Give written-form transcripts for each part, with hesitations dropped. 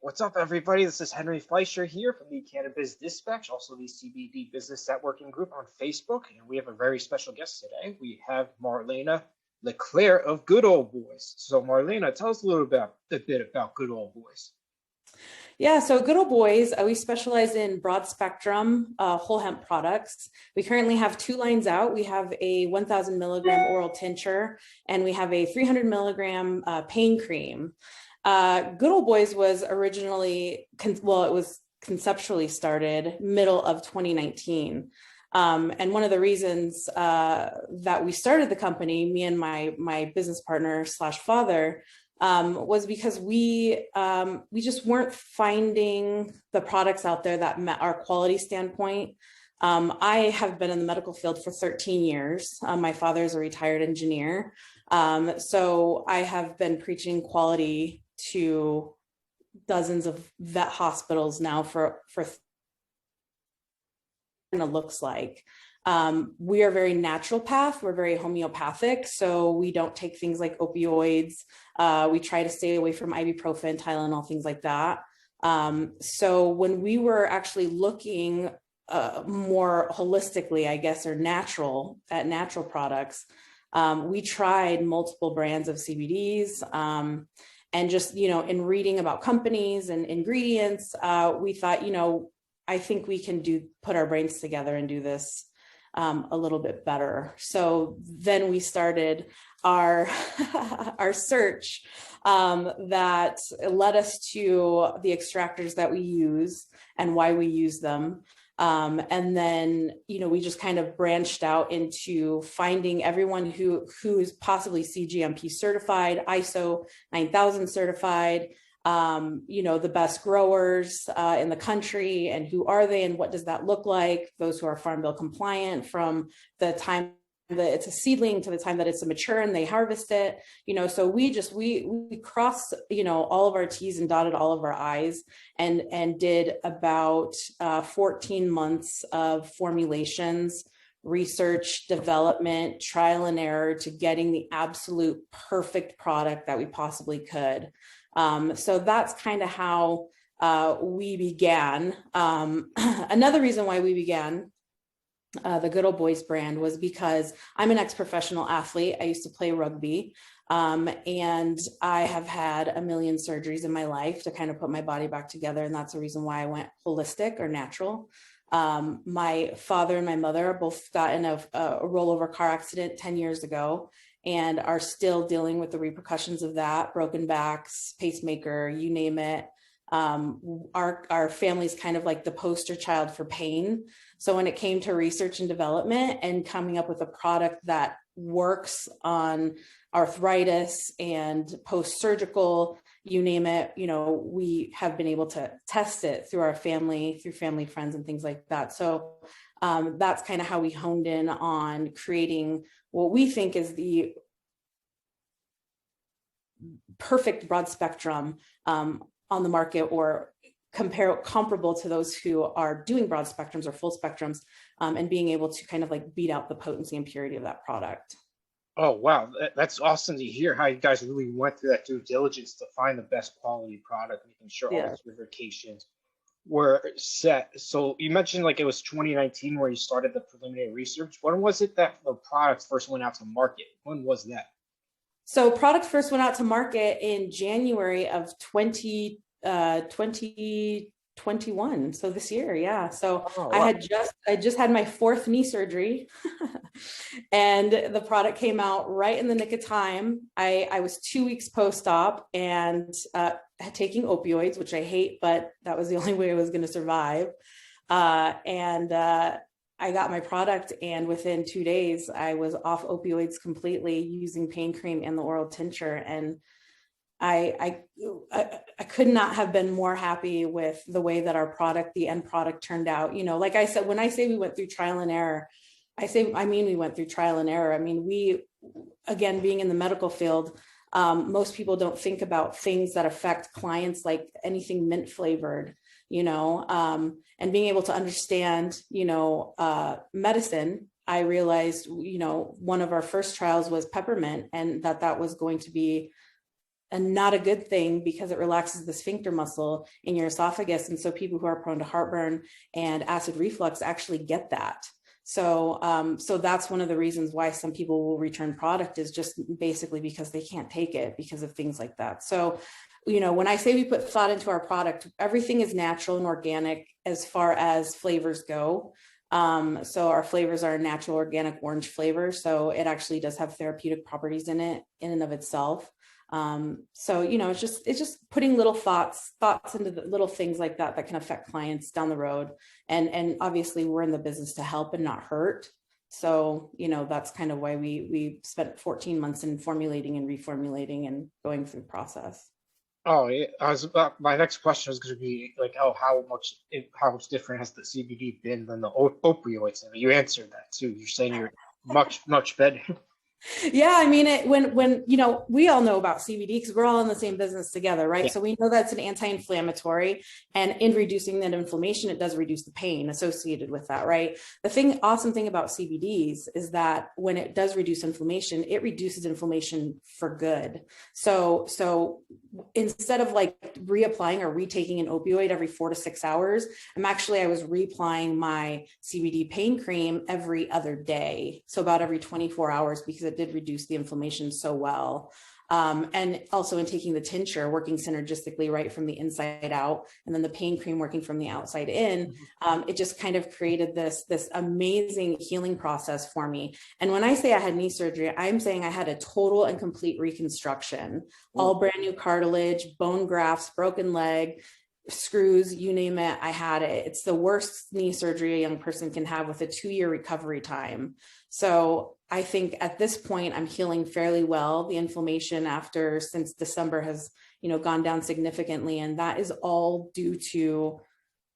What's up, everybody? This is Henry Fleischer here from the Cannabis Dispatch, also the CBD Business Networking Group on Facebook, and we have a very special guest today. We have Marlayna LeClair of Good Old Boys. So, Marlayna, tell us a bit about Good Old Boys. Yeah, so Good Old Boys, we specialize in broad spectrum whole hemp products. We currently have two lines out. We have a 1,000 milligram oral tincture, and we have a 300 milligram pain cream. Good Old Boys was originally, it was conceptually started middle of 2019. And one of the reasons that we started the company, me and my business partner slash father, was because we just weren't finding the products out there that met our quality standpoint. I have been in the medical field for 13 years. My father is a retired engineer. So I have been preaching quality to dozens of vet hospitals now for what it looks like. We are very naturopath. We're very homeopathic. So we don't take things like opioids. We try to stay away from ibuprofen, Tylenol, things like that. So when we were actually looking more holistically, I guess, or natural products, we tried multiple brands of CBDs. And just, in reading about companies and ingredients, we thought, I think we can put our brains together and do this a little bit better. So then we started our our search that led us to the extractors that we use and why we use them. And then, we just kind of branched out into finding everyone who is possibly CGMP certified, ISO 9000 certified, the best growers in the country, and who are they and what does that look like? Those who are Farm Bill compliant from the time that it's a seedling to the time that it's a mature and they harvest it, so we crossed, all of our T's and dotted all of our I's and did about 14 months of formulations, research, development, trial and error to getting the absolute perfect product that we possibly could. So that's kind of how we began. Another reason why we began the Good Old Boys brand was because I'm an ex-professional athlete. I used to play rugby, and I have had a million surgeries in my life to kind of put my body back together. And that's the reason why I went holistic or natural. My father and my mother both got in a rollover car accident 10 years ago and are still dealing with the repercussions of that, broken backs, pacemaker, you name it. Our family's kind of like the poster child for pain. So when it came to research and development and coming up with a product that works on arthritis and post-surgical, you name it, we have been able to test it through our family, through family friends and things like that. So that's kind of how we honed in on creating what we think is the perfect broad spectrum on the market, or comparable to those who are doing broad spectrums or full spectrums, and being able to kind of like beat out the potency and purity of that product. Oh, wow. That's awesome to hear how you guys really went through that due diligence to find the best quality product, making sure all those verifications were set. So you mentioned like it was 2019 where you started the preliminary research. When was it that the products first went out to market? When was that? So products first went out to market in January of 2021. So this year, yeah. So wow. I just had my 4th knee surgery and the product came out right in the nick of time. I was 2 weeks post-op and taking opioids, which I hate, but that was the only way I was going to survive. I got my product, and within 2 days, I was off opioids completely, using pain cream and the oral tincture. And I could not have been more happy with the way that our product, the end product, turned out. Like I said, when I say we went through trial and error, I mean we went through trial and error. I mean, we, again, being in the medical field, most people don't think about things that affect clients, like anything mint flavored, and being able to understand, medicine. I realized, one of our first trials was peppermint, and that was going to be not a good thing because it relaxes the sphincter muscle in your esophagus. And so people who are prone to heartburn and acid reflux actually get that. So, so that's one of the reasons why some people will return product, is just basically because they can't take it because of things like that. So, you know, when I say we put thought into our product, everything is natural and organic as far as flavors go. So our flavors are natural, organic orange flavor. So it actually does have therapeutic properties in it in and of itself. So, you know, it's just putting little thoughts into the little things like that can affect clients down the road. And obviously we're in the business to help and not hurt. So, you know, that's kind of why we spent 14 months in formulating and reformulating and going through the process. Oh, yeah. My next question was going to be like, oh, how much different has the CBD been than the opioids? And you answered that too. You're saying you're much better. Yeah, I mean, when you know, we all know about CBD because we're all in the same business together, right? Yeah. So we know that's an anti-inflammatory, and in reducing that inflammation, it does reduce the pain associated with that, right? The awesome thing about CBDs is that when it does reduce inflammation, it reduces inflammation for good. So instead of like reapplying or retaking an opioid every 4 to 6 hours, I was reapplying my CBD pain cream every other day, so about every 24 hours, because it did reduce the inflammation so well. And also in taking the tincture, working synergistically right from the inside out, and then the pain cream working from the outside in, it just kind of created this amazing healing process for me. And when I say I had knee surgery, I'm saying I had a total and complete reconstruction, all brand new cartilage, bone grafts, broken leg, screws, you name it, I had it. It's the worst knee surgery a young person can have, with a 2-year recovery time. So I think at this point, I'm healing fairly well. The inflammation since December has, you know, gone down significantly. And that is all due to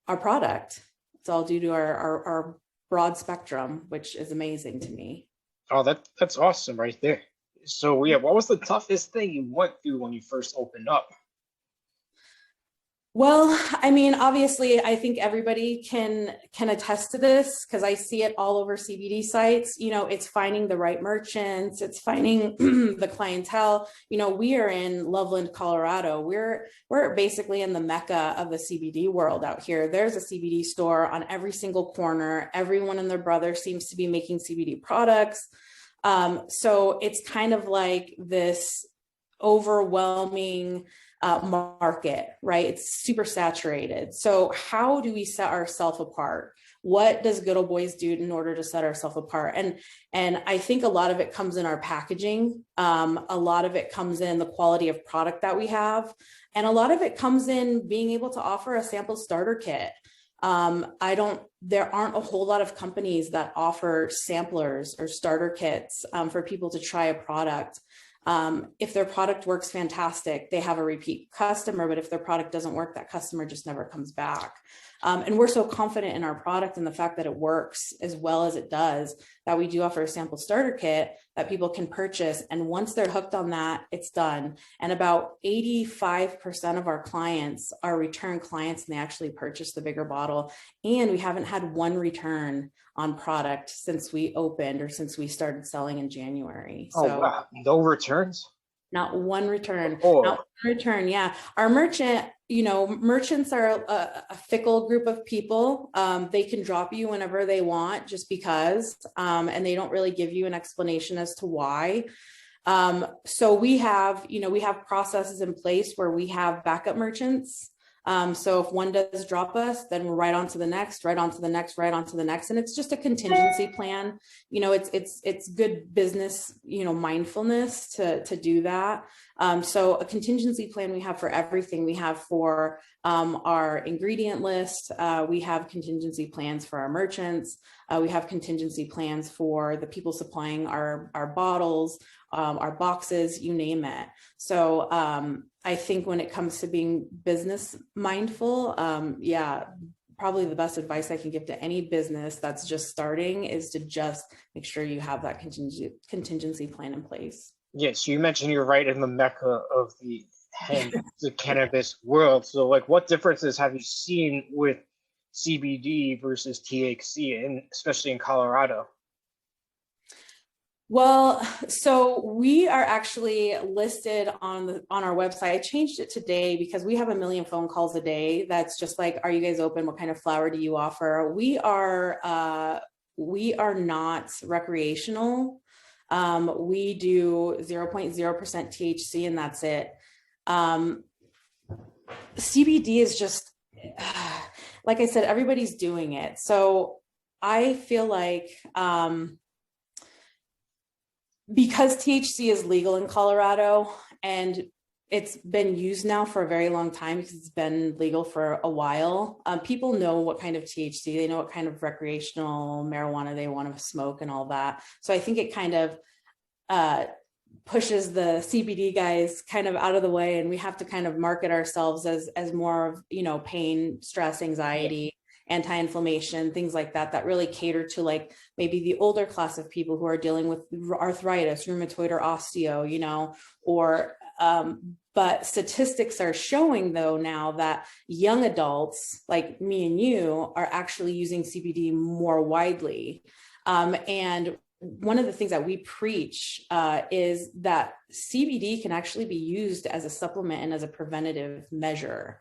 our product. It's all due to our broad spectrum, which is amazing to me. Oh, that's awesome right there. So yeah, what was the toughest thing you went through when you first opened up? Well, I mean, obviously, I think everybody can attest to this because I see it all over CBD sites. You know, it's finding the right merchants, it's finding the clientele. You know, we are in Loveland, Colorado. We're basically in the mecca of the CBD world out here. There's a CBD store on every single corner. Everyone and their brother seems to be making CBD products. So it's kind of like this overwhelming market, right? It's super saturated. So how do we set ourselves apart? What does Good Old Boys do in order to set ourselves apart? And I think a lot of it comes in our packaging. A lot of it comes in the quality of product that we have. And a lot of it comes in being able to offer a sample starter kit. There aren't a whole lot of companies that offer samplers or starter kits for people to try a product. If their product works, fantastic, they have a repeat customer, but if their product doesn't work, that customer just never comes back. And we're so confident in our product and the fact that it works as well as it does, that we do offer a sample starter kit that people can purchase. And once they're hooked on that, it's done. And about 85% of our clients are return clients, and they actually purchase the bigger bottle. And we haven't had one return on product since we opened or since we started selling in January. So wow. No returns? Not one return. Oh. Not one return. Yeah. Our merchants are a fickle group of people. They can drop you whenever they want just because, and they don't really give you an explanation as to why. So we have processes in place where we have backup merchants. So if one does drop us, then we're right on to the next, right on to the next, right on to the next. And it's just a contingency plan. You know, it's good business, you know, mindfulness to do that. So a contingency plan we have for everything. We have for our ingredient list. We have contingency plans for our merchants. We have contingency plans for the people supplying our bottles, our boxes, you name it. So I think when it comes to being business mindful, probably the best advice I can give to any business that's just starting is to just make sure you have that contingency plan in place. Yes, you mentioned you're right in the mecca of the cannabis world. So like, what differences have you seen with CBD versus THC, and especially in Colorado? Well, so we are actually listed on our website. I changed it today because we have a million phone calls a day. That's just like, are you guys open? What kind of flower do you offer? We are not recreational. We do 0.0% THC and that's it. CBD is just, like I said, everybody's doing it. So I feel like, because THC is legal in Colorado and it's been used now for a very long time because it's been legal for a while. People know what kind of THC, they know what kind of recreational marijuana they want to smoke and all that. So I think it kind of pushes the CBD guys kind of out of the way, and we have to kind of market ourselves as more of, you know, pain, stress, anxiety, anti-inflammation, things like that, that really cater to like maybe the older class of people who are dealing with arthritis, rheumatoid or osteo, you know, or, but statistics are showing though now that young adults like me and you are actually using CBD more widely. And one of the things that we preach is that CBD can actually be used as a supplement and as a preventative measure.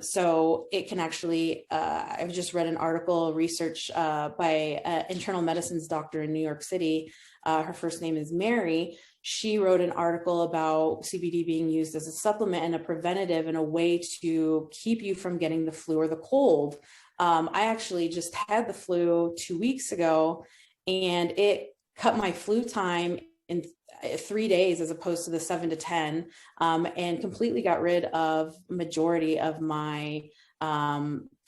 So it can actually, I've just read an article, research by an internal medicine's doctor in New York City. Her first name is Mary. She wrote an article about CBD being used as a supplement and a preventative and a way to keep you from getting the flu or the cold. I actually just had the flu 2 weeks ago, and it cut my flu time in 3 days as opposed to the 7 to 10, and completely got rid of majority of my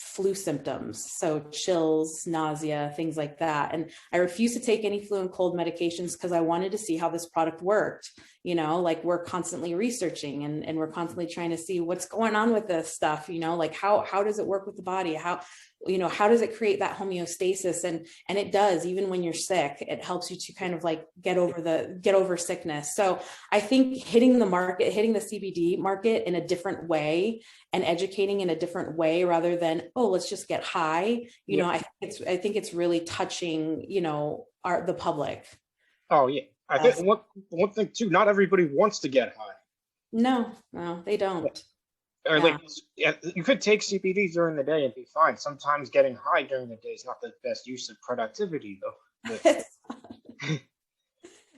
flu symptoms. So chills, nausea, things like that. And I refuse to take any flu and cold medications because I wanted to see how this product worked. You know, like we're constantly researching and we're constantly trying to see what's going on with this stuff, you know, like how does it work with the body? How, you know, how does it create that homeostasis? And it does, even when you're sick, it helps you to kind of like get over sickness. So I think hitting the CBD market in a different way and educating in a different way rather than, oh, let's just get high. You know, I think it's really touching, you know, the public. Oh yeah. I think one thing too, not everybody wants to get high. No, they don't. Or like, you could take CBD during the day and be fine. Sometimes getting high during the day is not the best use of productivity, though.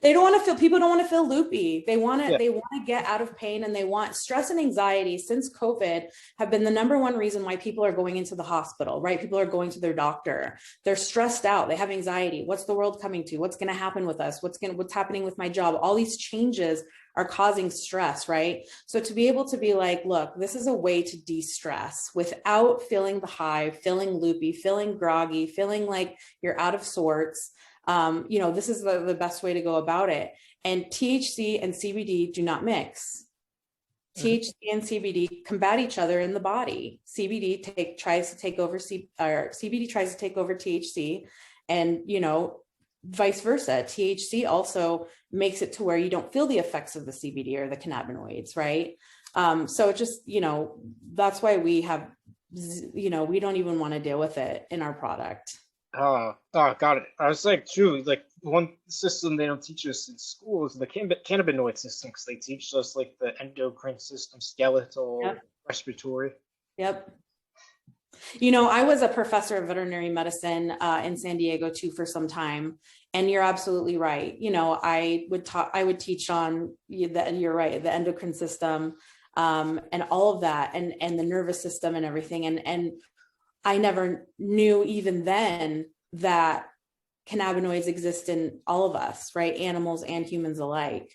They don't want to feel, people don't want to feel loopy. They want to get out of pain, and they want stress and anxiety since COVID have been the #1 reason why people are going into the hospital, right? People are going to their doctor. They're stressed out. They have anxiety. What's the world coming to? What's going to happen with us? What's happening with my job? All these changes are causing stress, right? So to be able to be like, look, this is a way to de-stress without feeling the high, feeling loopy, feeling groggy, feeling like you're out of sorts. You know, this is the best way to go about it. And THC and CBD do not mix. THC and CBD combat each other in the body. CBD tries to take over THC, and, you know, vice versa. THC also makes it to where you don't feel the effects of the CBD or the cannabinoids, right? So just, you know, that's why we have, you know, we don't even want to deal with it in our product. Oh, got it. I was like, too, like one system they don't teach us in school is the cannabinoid system, because they teach us like the endocrine system, skeletal, respiratory. Yep. You know, I was a professor of veterinary medicine in San Diego too for some time, and you're absolutely right. You know, I would teach on you're right, the endocrine system, and all of that, and the nervous system and everything, and I never knew even then that cannabinoids exist in all of us, right? Animals and humans alike.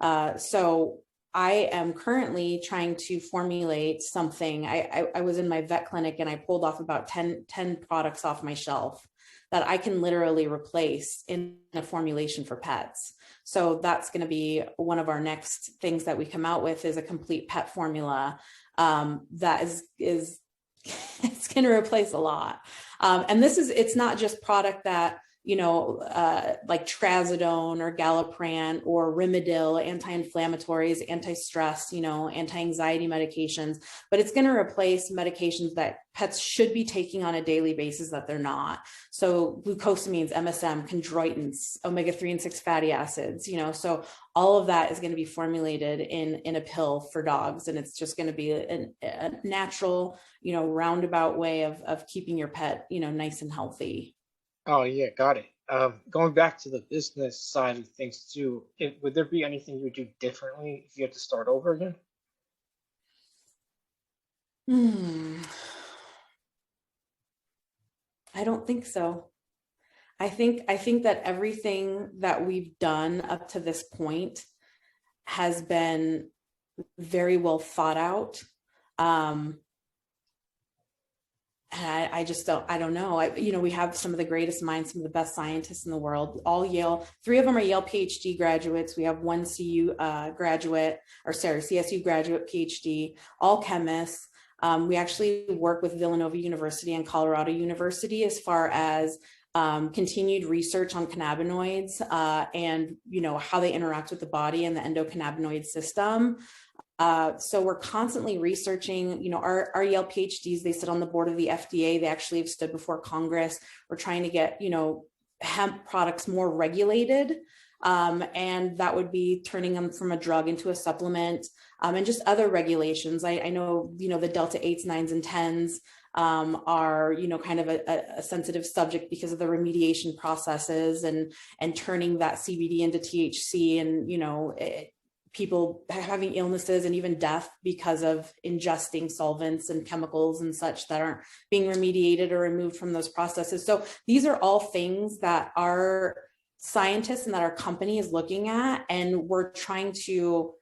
So I am currently trying to formulate something. I was in my vet clinic and I pulled off about 10 products off my shelf that I can literally replace in a formulation for pets. So that's going to be one of our next things that we come out with, is a complete pet formula that is it's going to replace a lot. And it's not just product that like trazodone or galliprant or Rimadyl, anti-inflammatories, anti-stress, anti-anxiety medications, but it's going to replace medications that pets should be taking on a daily basis that they're not. So glucosamines, MSM, chondroitins, omega-3 and 6 fatty acids, so all of that is going to be formulated in a pill for dogs. And it's just going to be a natural, roundabout way of keeping your pet, nice and healthy. Oh yeah, got it. Going back to the business side of things too, would there be anything you would do differently if you had to start over again? I don't think so. I think that everything that we've done up to this point has been very well thought out. I just don't know. We have some of the greatest minds, some of the best scientists in the world, all Yale. 3 of them are Yale PhD graduates. We have 1 CSU graduate, PhD, all chemists. We actually work with Villanova University and Colorado University as far as continued research on cannabinoids and, how they interact with the body and the endocannabinoid system. So we're constantly researching, our Yale PhDs, they sit on the board of the FDA. They actually have stood before Congress. We're trying to get, hemp products more regulated. And that would be turning them from a drug into a supplement, and just other regulations. I know, the Delta 8s, 9s, and 10s are, kind of a sensitive subject because of the remediation processes and turning that CBD into THC and, people having illnesses and even death because of ingesting solvents and chemicals and such that aren't being remediated or removed from those processes. So these are all things that our scientists and that our company is looking at, and we're trying to,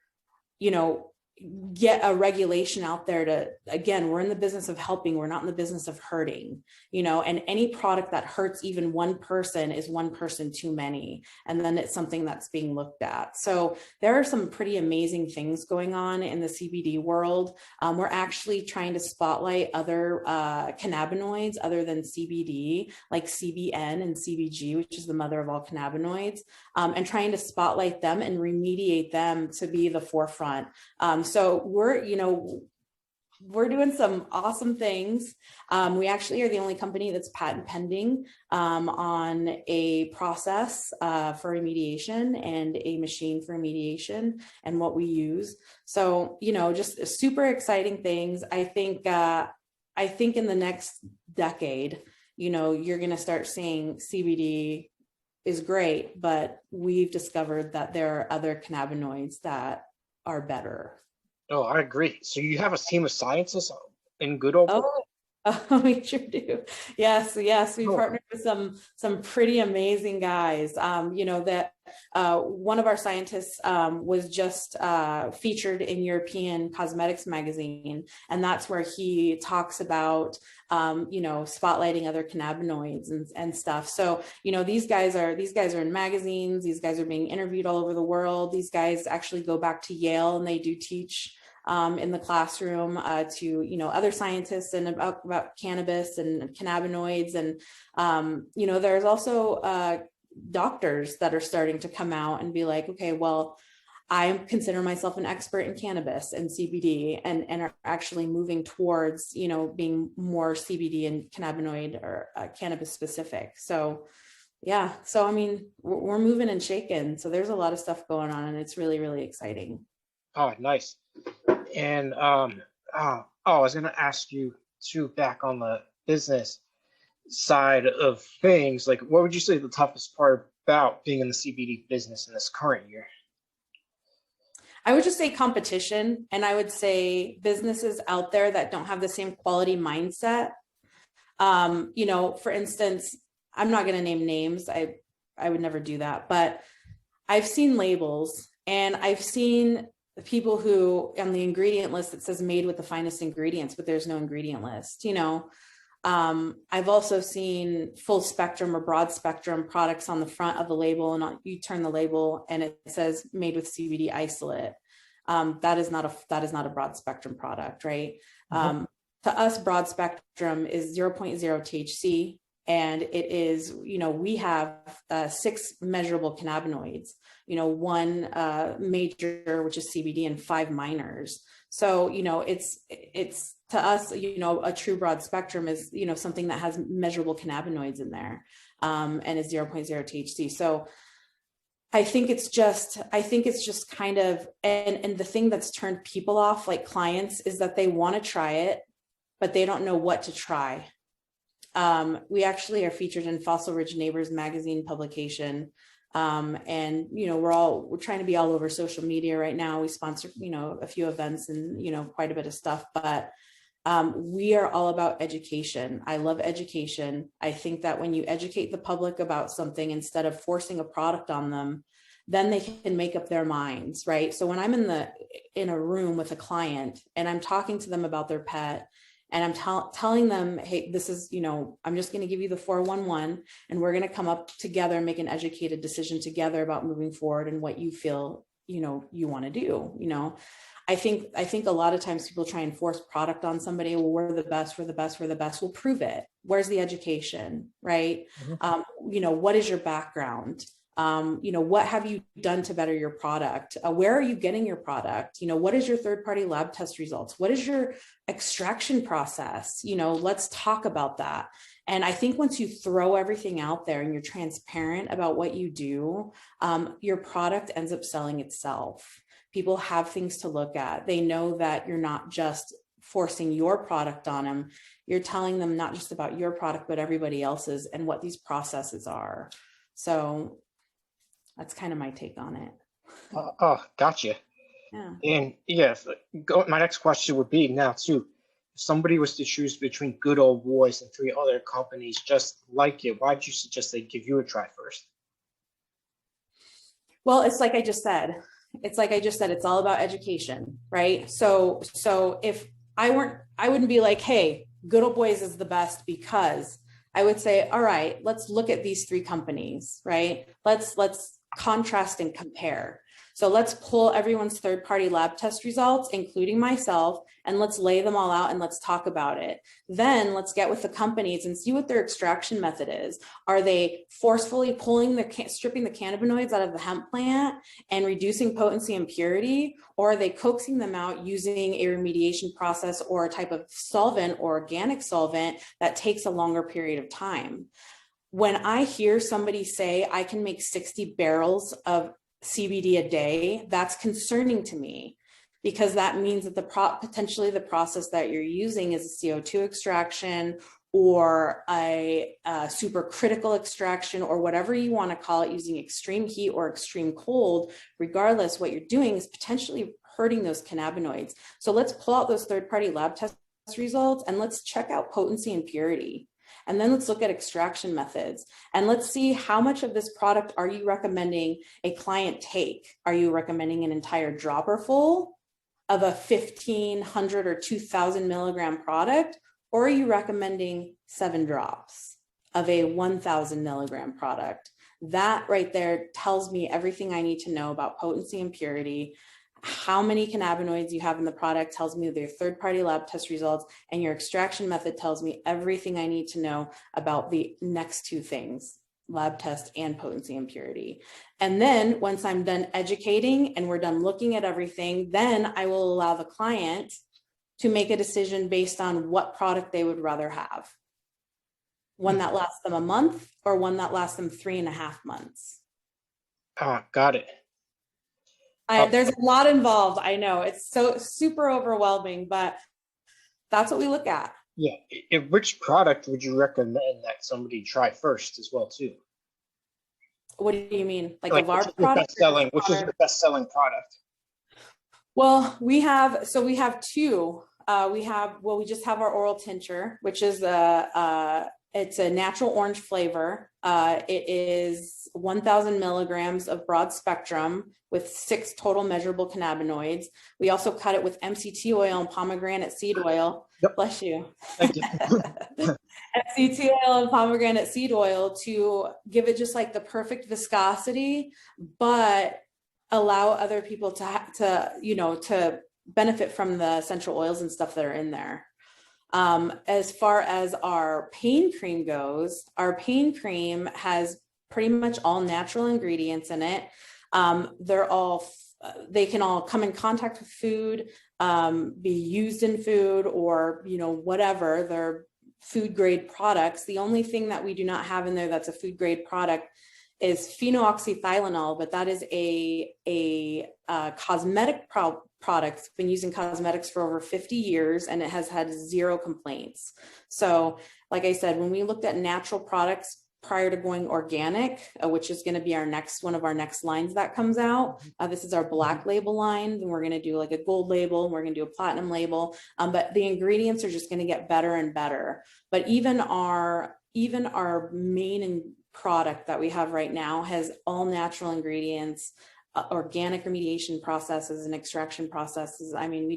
get a regulation out there to, again, we're in the business of helping, we're not in the business of hurting, and any product that hurts even one person is one person too many. And then it's something that's being looked at. So there are some pretty amazing things going on in the CBD world. We're actually trying to spotlight other cannabinoids other than CBD, like CBN and CBG, which is the mother of all cannabinoids, and trying to spotlight them and remediate them to be the forefront. So we're doing some awesome things. We actually are the only company that's patent pending on a process for remediation and a machine for remediation and what we use. So, just super exciting things. I think in the next decade, you're going to start seeing CBD is great, but we've discovered that there are other cannabinoids that are better. Oh, I agree. So you have a team of scientists in good old. We sure do. Yes. We partnered with some pretty amazing guys. That one of our scientists was just featured in European Cosmetics magazine, and that's where he talks about spotlighting other cannabinoids and stuff. So these guys are in magazines. These guys are being interviewed all over the world. These guys actually go back to Yale, and they do teach in the classroom to other scientists and about cannabis and cannabinoids. And there's also doctors that are starting to come out and be like, okay, well, I consider myself an expert in cannabis and CBD, and are actually moving towards being more CBD and cannabinoid or cannabis specific. So yeah, so I mean, we're moving and shaking. So there's a lot of stuff going on, and it's really, really exciting. Oh, nice. And I was going to ask you too, back on the business side of things, like what would you say the toughest part about being in the CBD business in this current year? I would just say competition, and I would say businesses out there that don't have the same quality mindset. For instance, I'm not going to name names. I would never do that, but I've seen labels, and I've seen people who on the ingredient list, it says made with the finest ingredients, but there's no ingredient list. I've also seen full spectrum or broad spectrum products on the front of the label, and you turn the label and it says made with CBD isolate. That is not a broad spectrum product, right? Mm-hmm. To us, broad spectrum is 0.0 THC, And it is, we have 6 measurable cannabinoids, one major, which is CBD, and 5 minors. So, it's to us, a true broad spectrum is, something that has measurable cannabinoids in there, and is 0.0 THC. So I think it's just kind of, and the thing that's turned people off, like clients, is that they want to try it, but they don't know what to try. We actually are featured in Fossil Ridge Neighbors magazine publication. And, we're trying to be all over social media right now. We sponsor, a few events and, quite a bit of stuff, but we are all about education. I love education. I think that when you educate the public about something instead of forcing a product on them, then they can make up their minds, right? So when I'm in a room with a client and I'm talking to them about their pet, and I'm telling them, hey, this is, I'm just going to give you the 411, and we're going to come up together and make an educated decision together about moving forward and what you feel, you want to do. I think a lot of times people try and force product on somebody. Well, we're the best. We'll prove it. Where's the education, right? Mm-hmm. What is your background? What have you done to better your product? Where are you getting your product? What is your third-party lab test results? What is your extraction process? Let's talk about that. And I think once you throw everything out there and you're transparent about what you do, your product ends up selling itself. People have things to look at. They know that you're not just forcing your product on them. You're telling them not just about your product, but everybody else's and what these processes are. So that's kind of my take on it. Gotcha. Yeah. And yes, my next question would be now too, if somebody was to choose between Good Old Boys and 3 other companies just like it, why'd you suggest they give you a try first? Well, it's like I just said, it's all about education, right? So if I wouldn't be like, hey, Good Old Boys is the best, because I would say, all right, let's look at these 3 companies, right? Let's contrast and compare. So let's pull everyone's third-party lab test results, including myself, and let's lay them all out and let's talk about it. Then let's get with the companies and see what their extraction method is. Are they forcefully stripping the cannabinoids out of the hemp plant and reducing potency and purity? Or are they coaxing them out using a remediation process or a type of solvent or organic solvent that takes a longer period of time? When I hear somebody say, I can make 60 barrels of CBD a day, that's concerning to me, because that means that potentially the process that you're using is a CO2 extraction or a supercritical extraction, or whatever you want to call it, using extreme heat or extreme cold. Regardless, what you're doing is potentially hurting those cannabinoids. So let's pull out those third-party lab test results and let's check out potency and purity. And then let's look at extraction methods, and let's see how much of this product are you recommending a client take? Are you recommending an entire dropper full of a 1,500 or 2,000 milligram product? Or are you recommending 7 drops of a 1,000 milligram product? That right there tells me everything I need to know about potency and purity. How many cannabinoids you have in the product tells me their third-party lab test results, and your extraction method tells me everything I need to know about the next 2 things, lab test and potency and purity. And then once I'm done educating and we're done looking at everything, then I will allow the client to make a decision based on what product they would rather have. One that lasts them a month or one that lasts them 3.5 months. Got it. There's a lot involved. I know it's so super overwhelming, but that's what we look at. Yeah. Which product would you recommend that somebody try first as well too? What do you mean? Like a large product? Which is your best-selling product? Well, we have 2. We just have our oral tincture, which is it's a natural orange flavor. It is 1,000 milligrams of broad spectrum with 6 total measurable cannabinoids. We also cut it with MCT oil and pomegranate seed oil. Yep. Bless you. Thank you. MCT oil and pomegranate seed oil to give it just like the perfect viscosity, but allow other people to benefit from the essential oils and stuff that are in there. As far as our pain cream goes, our pain cream has pretty much all natural ingredients in it. They can all come in contact with food, be used in food, or, whatever. They're food grade products. The only thing that we do not have in there that's a food grade product is phenoxyethanol, but that is a cosmetic product. It's been used in cosmetics for over 50 years, and it has had 0 complaints. So, like I said, when we looked at natural products prior to going organic, which is going to be one of our next lines that comes out. This is our black label line, and we're going to do like a gold label, and we're going to do a platinum label. But the ingredients are just going to get better and better. But even our main product that we have right now has all natural ingredients, organic remediation processes and extraction processes. I mean,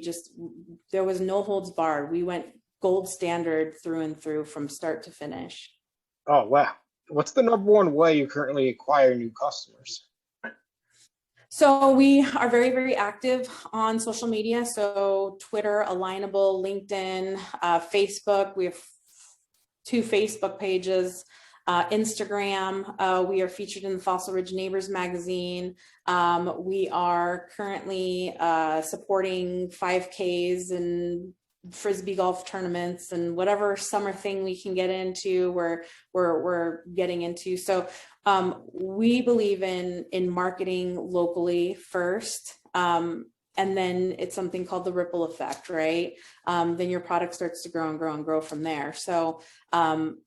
there was no holds barred. We went gold standard through and through from start to finish. Oh, wow. What's the number one way you currently acquire new customers? So we are very, very active on social media. So Twitter, Alignable, LinkedIn, Facebook. We have 2 Facebook pages. Instagram, we are featured in the Fossil Ridge Neighbors magazine. We are currently supporting 5Ks and Frisbee golf tournaments and whatever summer thing we can get into, we're getting into. So we believe in marketing locally first. And then it's something called the ripple effect, right? Then your product starts to grow and grow and grow from there. So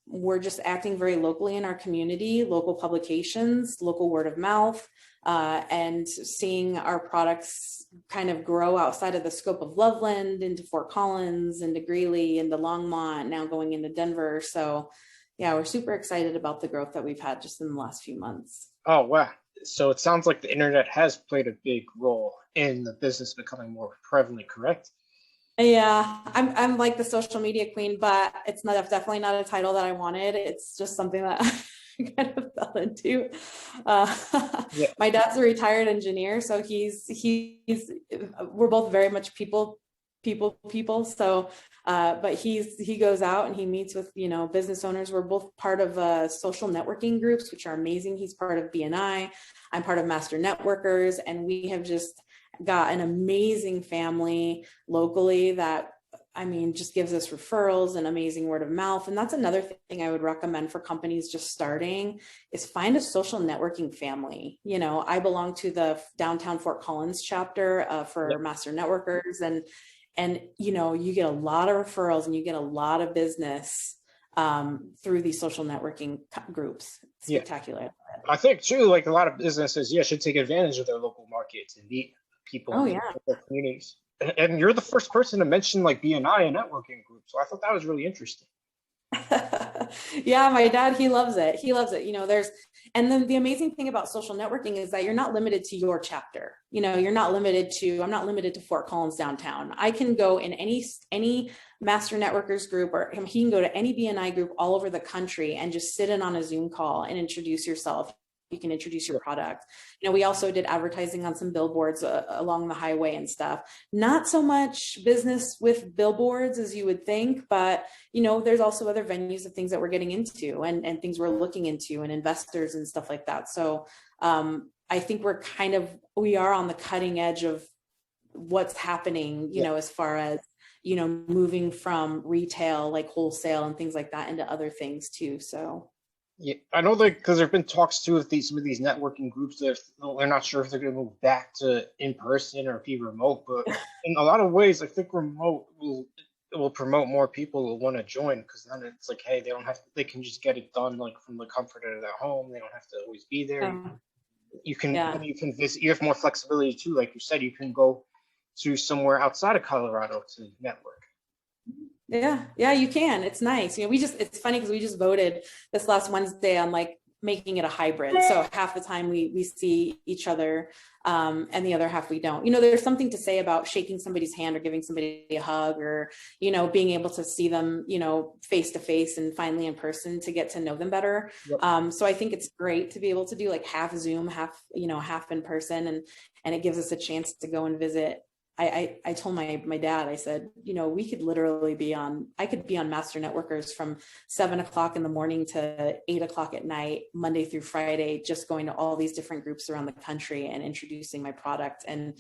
we're just acting very locally in our community, local publications, local word of mouth, and seeing our products kind of grow outside of the scope of Loveland into Fort Collins, into Greeley, into Longmont, now going into Denver. So yeah, we're super excited about the growth that we've had just in the last few months. Oh, wow. So it sounds like the internet has played a big role in the business becoming more prevalent, correct? Yeah, I'm like the social media queen, but it's definitely not a title that I wanted. It's just something that I kind of fell into. Yeah. My dad's a retired engineer, so we're both very much people. So, but he goes out and he meets with, business owners. We're both part of social networking groups, which are amazing. He's part of BNI. I'm part of Master Networkers, and we have just got an amazing family locally that, just gives us referrals and amazing word of mouth. And that's another thing I would recommend for companies just starting is find a social networking family. I belong to the downtown Fort Collins chapter for Master Networkers, and you get a lot of referrals and you get a lot of business through these social networking groups. It's spectacular. Yeah. I think too, like a lot of businesses, should take advantage of their local markets and meet people in their communities. And you're the first person to mention like BNI and networking groups. So I thought that was really interesting. Yeah, my dad, he loves it. And then the amazing thing about social networking is that you're not limited to your chapter. I'm not limited to Fort Collins downtown. I can go in any Master Networkers group, or he can go to any BNI group all over the country and just sit in on a Zoom call and introduce yourself. You can introduce your product. We also did advertising on some billboards along the highway and stuff. Not so much business with billboards as you would think, but there's also other venues of things that we're getting into and things we're looking into and investors and stuff like that. So I think we are on the cutting edge of what's happening, as far as, moving from retail, like wholesale and things like that, into other things too. So. Yeah, I know that because there've been talks too with some of these networking groups that they're not sure if they're going to move back to in person or be remote. But in a lot of ways, I think remote will promote more people who want to join, because then it's like, hey, they can just get it done like from the comfort of their home. They don't have to always be there. You can visit. You have more flexibility too. Like you said, you can go to somewhere outside of Colorado to network. Yeah, you can. It's nice. It's funny because we just voted this last Wednesday on like making it a hybrid. So half the time we see each other and the other half we don't. There's something to say about shaking somebody's hand or giving somebody a hug, or, being able to see them, face to face and finally in person to get to know them better. Yep. So I think it's great to be able to do like half Zoom, half in person. And it gives us a chance to go and visit I told my dad, I said, you know, we could literally I could be on Master Networkers from 7 o'clock in the morning to 8 o'clock at night, Monday through Friday, just going to all these different groups around the country and introducing my product. And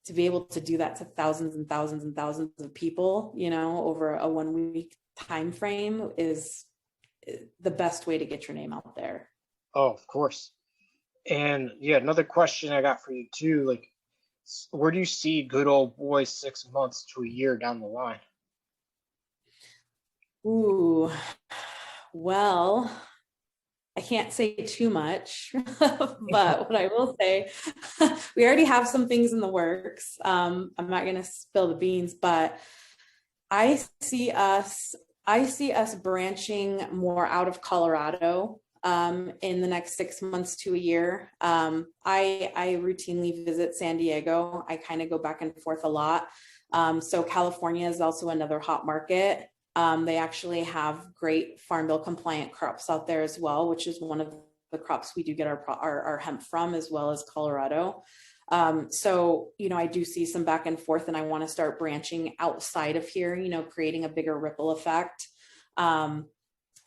to be able to do that to thousands and thousands and thousands of people, you know, over a 1 week time frame is the best way to get your name out there. Oh, of course. And yeah, another question I got for you too, like, where do you see good old boy 6 months to a year down the line? Ooh, well, I can't say too much, but what I will say, we already have some things in the works. I'm not going to spill the beans, but I see us branching more out of Colorado in the next 6 months to a year. I routinely visit San Diego. I kind of go back and forth a lot. So California is also another hot market. They actually have great Farm Bill compliant crops out there as well, which is one of the crops we do get our hemp from, as well as Colorado. So, you know, I do see some back and forth, and I want to start branching outside of here, you know, creating a bigger ripple effect.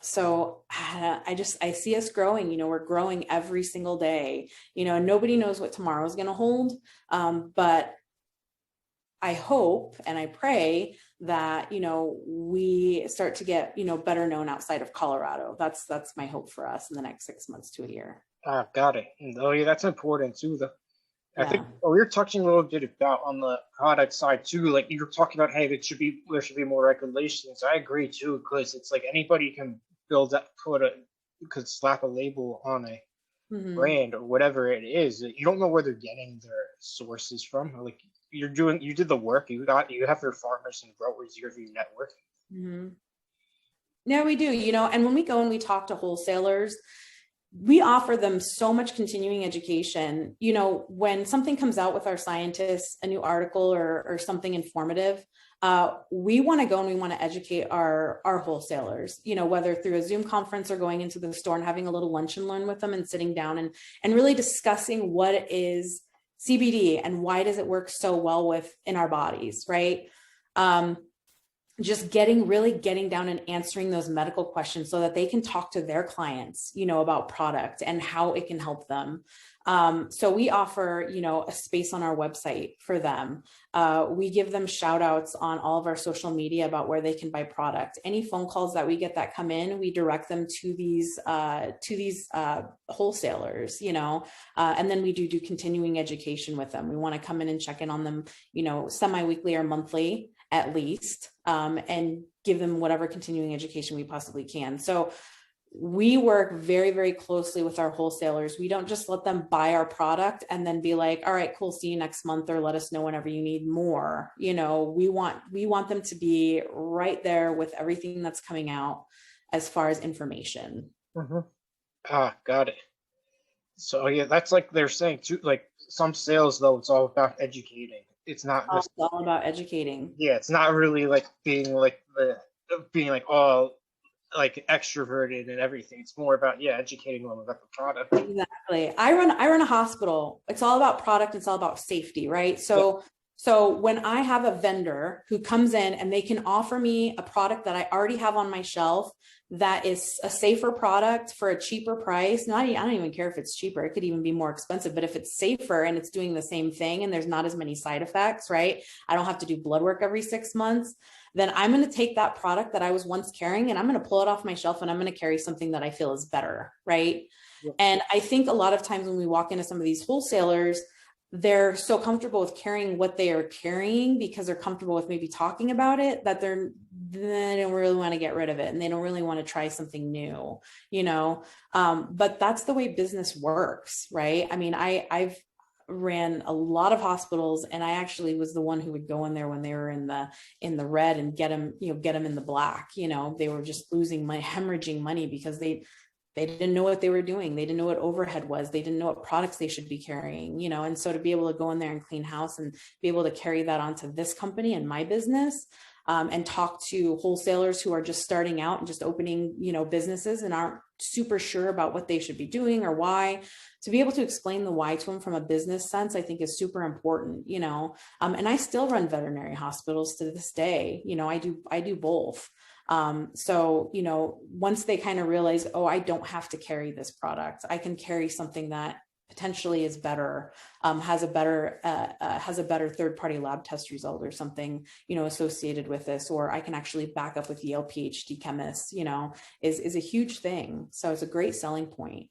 So I see us growing, you know, we're growing every single day, you know, and nobody knows what tomorrow is going to hold. But I hope and I pray that, you know, we start to get, you know, better known outside of Colorado. That's my hope for us in the next 6 months to a year. Got it. Oh yeah, that's important too, though. I think Yeah. we were touching a little bit about on the product side too. Like you were talking about, hey, there should be more regulations. I agree too, because it's like anybody can could slap a label on a brand or whatever it is. You don't know where they're getting their sources from. Like you did the work. You have your farmers and growers. You have your network. No, we do, you know, and when we go and we talk to wholesalers, we offer them so much continuing education. You know, when something comes out with our scientists, a new article or something informative, we want to go and we want to educate our wholesalers, you know, whether through a Zoom conference or going into the store and having a little lunch and learn with them and sitting down and really discussing what is CBD and why does it work so well in our bodies, right? Just getting down and answering those medical questions so that they can talk to their clients, you know, about product and how it can help them. So we offer, you know, a space on our website for them. We give them shout outs on all of our social media about where they can buy product. Any phone calls that we get that come in, we direct them to these wholesalers, you know, and then we do continuing education with them. We want to come in and check in on them, you know, semi-weekly or monthly at least, and give them whatever continuing education we possibly can. So we work very, very closely with our wholesalers. We don't just let them buy our product and then be like, all right, cool, see you next month, or let us know whenever you need more. You know, we want them to be right there with everything that's coming out as far as information. Got it. So yeah, that's like they're saying too, like some sales though, it's all about educating. It's not just all about educating. Yeah, it's not really like being like all like extroverted and everything. It's more about educating them about the product. Exactly. I run a hospital. It's all about product. It's all about safety, right? So when I have a vendor who comes in and they can offer me a product that I already have on my shelf that is a safer product for a cheaper price. I don't even care if it's cheaper. It could even be more expensive, but if it's safer and it's doing the same thing and there's not as many side effects, right? I don't have to do blood work every 6 months. Then I'm going to take that product that I was once carrying and I'm going to pull it off my shelf and I'm going to carry something that I feel is better, right? Yeah. And I think a lot of times when we walk into some of these wholesalers, they're so comfortable with carrying what they are carrying because they're comfortable with maybe talking about it that they don't really want to get rid of it and they don't really want to try something new, you know? But that's the way business works, right? I mean, I've ran a lot of hospitals and I actually was the one who would go in there when they were in the red and get them in the black. You know, they were just losing money, hemorrhaging money because they didn't know what they were doing. They didn't know what overhead was. They didn't know what products they should be carrying, you know? And so to be able to go in there and clean house and be able to carry that onto this company and my business, and talk to wholesalers who are just starting out and just opening, businesses and aren't super sure about what they should be doing or why. To be able to explain the why to them from a business sense, I think is super important, and I still run veterinary hospitals to this day. I do both. So, once they kind of realize, oh, I don't have to carry this product, I can carry something that potentially is better, has a better third-party lab test result or something, associated with this, or I can actually back up with Yale PhD chemists, is a huge thing. So it's a great selling point.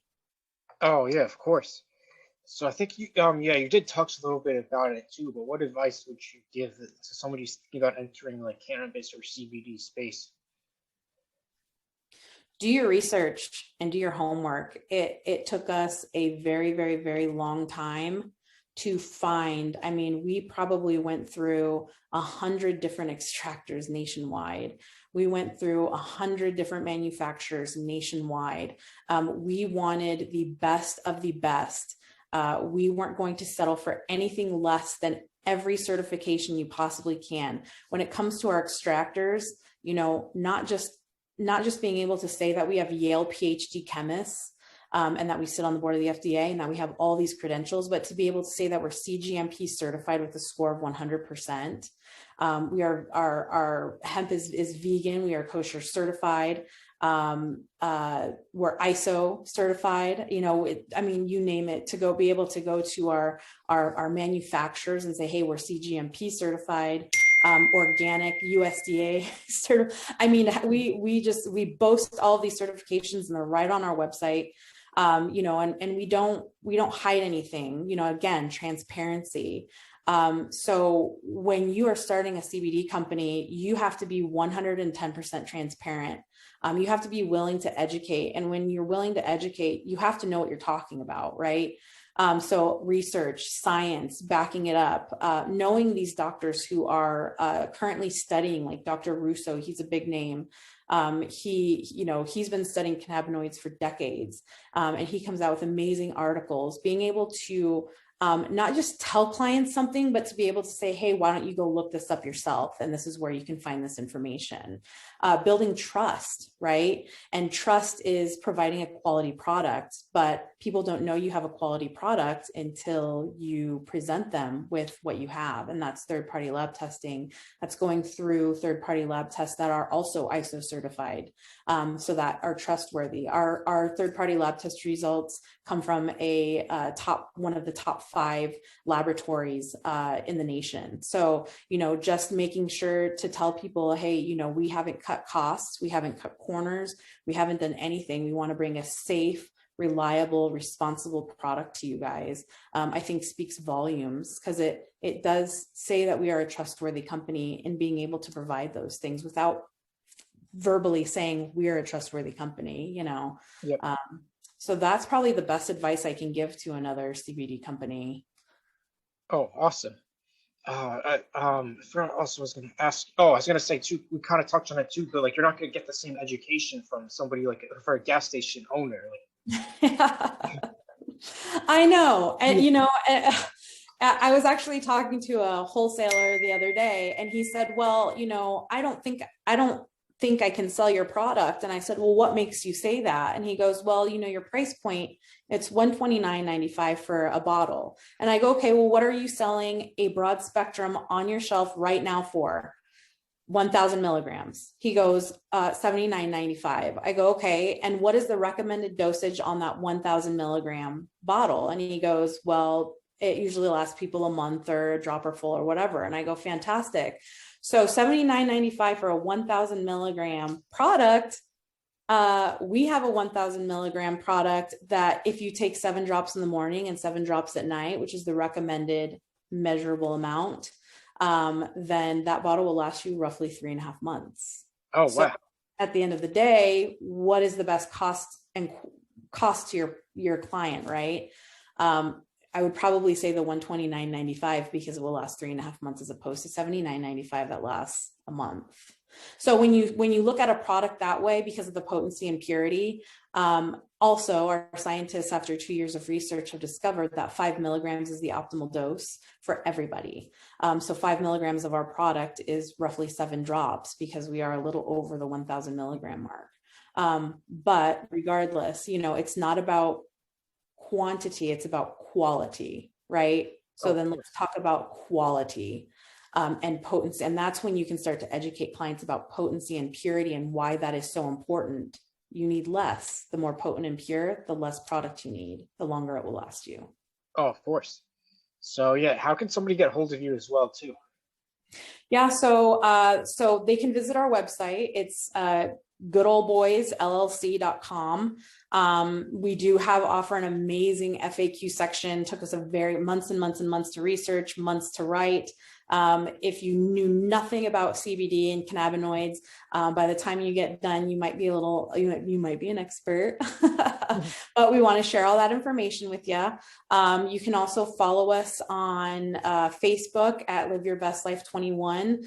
Oh yeah, of course. So I think you did touch a little bit about it too, but what advice would you give to somebody who's thinking about entering like cannabis or CBD space? Do your research and do your homework. It took us a very, very, very long time to find. I mean, we probably went through 100 different extractors nationwide. We went through 100 different manufacturers nationwide. We wanted the best of the best. We weren't going to settle for anything less than every certification you possibly can. When it comes to our extractors, not just being able to say that we have Yale PhD chemists, and that we sit on the board of the FDA and that we have all these credentials, but to be able to say that we're CGMP certified with a score of 100%. Our hemp is vegan. We are kosher certified. We're ISO certified, you name it, to be able to go to our manufacturers and say, hey, we're CGMP certified, organic, USDA certified. I mean, we boast all of these certifications and they're right on our website. And we don't hide anything, again, transparency. So when you are starting a CBD company, you have to be 110% transparent. You have to be willing to educate. And when you're willing to educate, you have to know what you're talking about, right? So research, science, backing it up, knowing these doctors who are currently studying, like Dr. Russo, he's a big name. He's been studying cannabinoids for decades, and he comes out with amazing articles. Being able to not just tell clients something, but to be able to say, hey, why don't you go look this up yourself? And this is where you can find this information. Building trust, right? And trust is providing a quality product, but people don't know you have a quality product until you present them with what you have. And that's third-party lab testing. That's going through third-party lab tests that are also ISO certified, so that are trustworthy. Our third-party lab test results come from one of the top 5 laboratories in the nation. So, just making sure to tell people, hey, we haven't cut costs, we haven't cut corners, we haven't done anything. We want to bring a safe, reliable, responsible product to you guys, I think speaks volumes, because it does say that we are a trustworthy company in being able to provide those things without verbally saying we're a trustworthy company, Yep. So that's probably the best advice I can give to another CBD company. Oh, awesome. I forgot what else I was going to ask. Oh, I was going to say too, we kind of touched on it too, but like you're not going to get the same education from somebody like for a gas station owner. I know. And, I was actually talking to a wholesaler the other day, and he said, well, I don't think I can sell your product. And I said, well, what makes you say that? And he goes, well, your price point, it's $129.95 for a bottle. And I go, okay, well, what are you selling a broad spectrum on your shelf right now for? 1,000 milligrams. He goes, $79.95. I go, okay. And what is the recommended dosage on that 1,000 milligram bottle? And he goes, well, it usually lasts people a month or a dropper full or whatever. And I go, fantastic. So $79.95 for a 1,000 milligram product. We have a 1,000 milligram product that if you take 7 drops in the morning and 7 drops at night, which is the recommended measurable amount, then that bottle will last you roughly 3.5 months. Oh, so wow. At the end of the day, what is the best cost to your client, right? I would probably say the $129.95 because it will last 3.5 months as opposed to $79.95 that lasts a month. So when you look at a product that way, because of the potency and purity, also our scientists, after 2 years of research, have discovered that 5 milligrams is the optimal dose for everybody. So 5 milligrams of our product is roughly 7 drops, because we are a little over the 1,000 milligram mark. But regardless, it's not about quantity, it's about quality, right? So then let's talk about quality. And potency. And that's when you can start to educate clients about potency and purity and why that is so important. You need less. The more potent and pure, the less product you need, the longer it will last you. Oh, of course. So yeah, how can somebody get hold of you as well too? Yeah, so they can visit our website. It's goodoldboysllc.com. We do offer an amazing FAQ section. Took us months and months and months to research, months to write. If you knew nothing about CBD and cannabinoids, by the time you get done, you might be you might be an expert, but we want to share all that information with you. You can also follow us on Facebook at Live Your Best Life 21.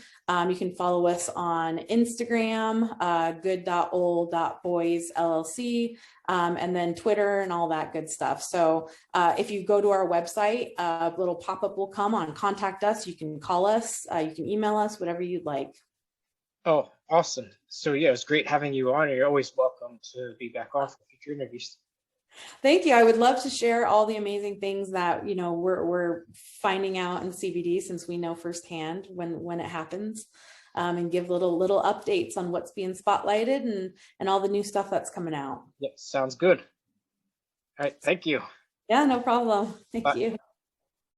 You can follow us on Instagram, good.old.boys.llc, and then Twitter and all that good stuff. So if you go to our website, a little pop-up will come on contact us. You can call us, you can email us, whatever you'd like. Oh, awesome. So yeah, it was great having you on. You're always welcome to be back on for future interviews. Thank you. I would love to share all the amazing things that, we're finding out in CBD, since we know firsthand when it happens, and give little updates on what's being spotlighted and all the new stuff that's coming out. Yeah, sounds good. All right. Thank you. Yeah, no problem. Thank Bye. you.